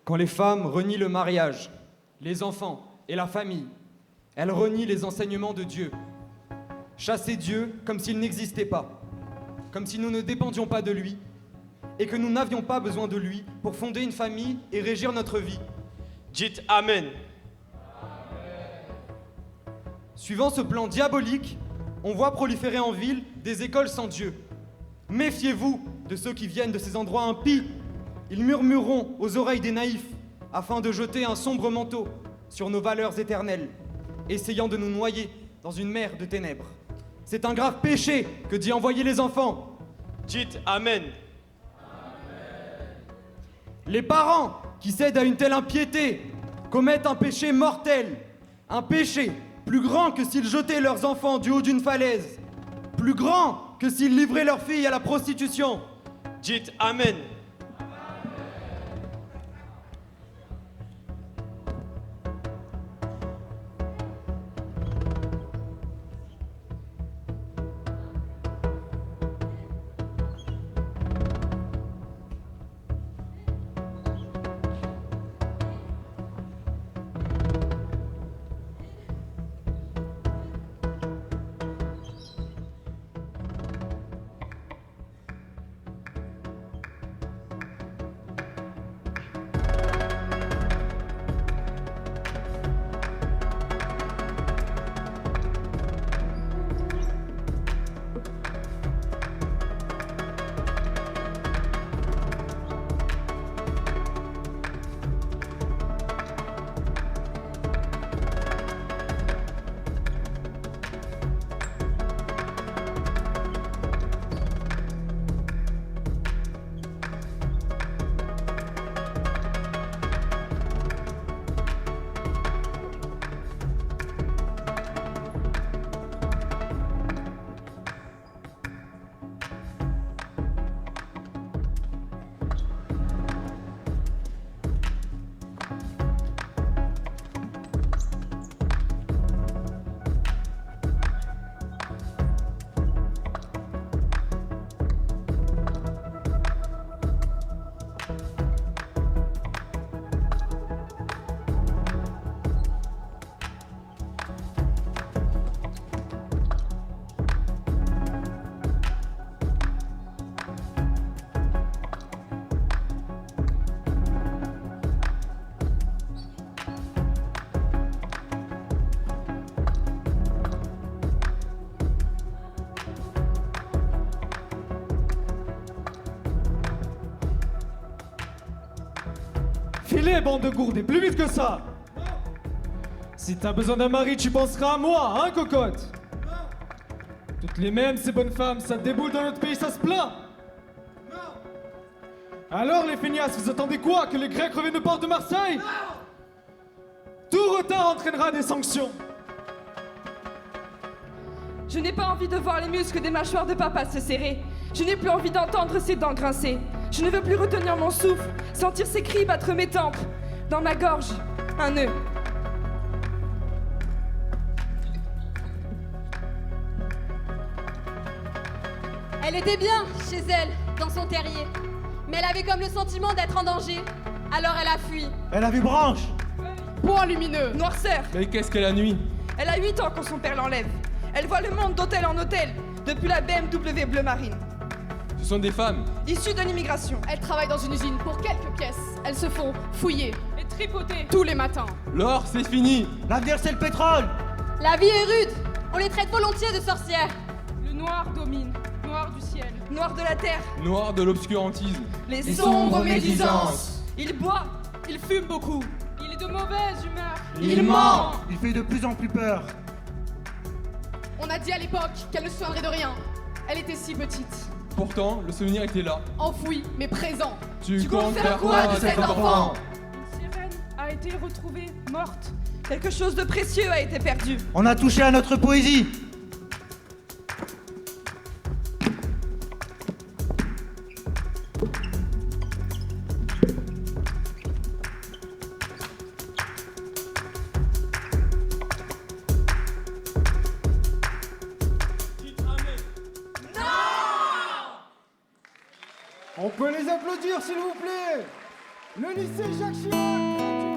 Quand les femmes renient le mariage, les enfants et la famille, elles renient les enseignements de Dieu. Chasser Dieu comme s'il n'existait pas, comme si nous ne dépendions pas de lui et que nous n'avions pas besoin de lui pour fonder une famille et régir notre vie. Dites Amen. Suivant ce plan diabolique, on voit proliférer en ville des écoles sans Dieu. Méfiez-vous de ceux qui viennent de ces endroits impies. Ils murmureront aux oreilles des naïfs afin de jeter un sombre manteau sur nos valeurs éternelles, essayant de nous noyer dans une mer de ténèbres. C'est un grave péché que d'y envoyer les enfants. Dites Amen. Les parents qui cèdent à une telle impiété commettent un péché mortel, un péché plus grand que s'ils jetaient leurs enfants du haut d'une falaise, plus grand que s'ils livraient leurs filles à la prostitution. Dites Amen. Filez, bande de gourdes, et plus vite que ça! Si t'as besoin d'un mari, tu penseras à moi, hein, cocotte? Toutes les mêmes, ces bonnes femmes, ça déboule dans notre pays, ça se plaint! Alors, les feignasses, vous attendez quoi? Que les Grecs reviennent au port de Marseille? Tout retard entraînera des sanctions! Je n'ai pas envie de voir les muscles des mâchoires de papa se serrer. Je n'ai plus envie d'entendre ses dents grincer. Je ne veux plus retenir mon souffle, sentir ses cris battre mes tempes. Dans ma gorge, un nœud. Elle était bien chez elle, dans son terrier. Mais elle avait comme le sentiment d'être en danger. Alors elle a fui. Elle a vu Branche. Point lumineux. Noirceur. Et qu'est-ce qu'elle a nuit? Elle a 8 ans quand son père l'enlève. Elle voit le monde d'hôtel en hôtel, depuis la BMW bleu marine. Ce sont des femmes. Issues de l'immigration. Elle travaille dans une usine pour quelques pièces. Elles se font fouiller et tripoter tous les matins. L'or, c'est fini. L'avenir, c'est le pétrole. La vie est rude. On les traite volontiers de sorcières. Le noir domine. Noir du ciel. Noir de la terre. Noir de l'obscurantisme. Les sombres médisances. Il boit. Il fume beaucoup. Il est de mauvaise humeur. Il ment. Il fait de plus en plus peur. On a dit à l'époque qu'elle ne se souviendrait de rien. Elle était si petite. Pourtant, le souvenir était là. Enfoui, mais présent. Tu comptes faire quoi de cet enfant? Une sirène a été retrouvée morte. Quelque chose de précieux a été perdu. On a touché à notre poésie. On peut les applaudir, s'il vous plaît. Le lycée Jacques Chirac.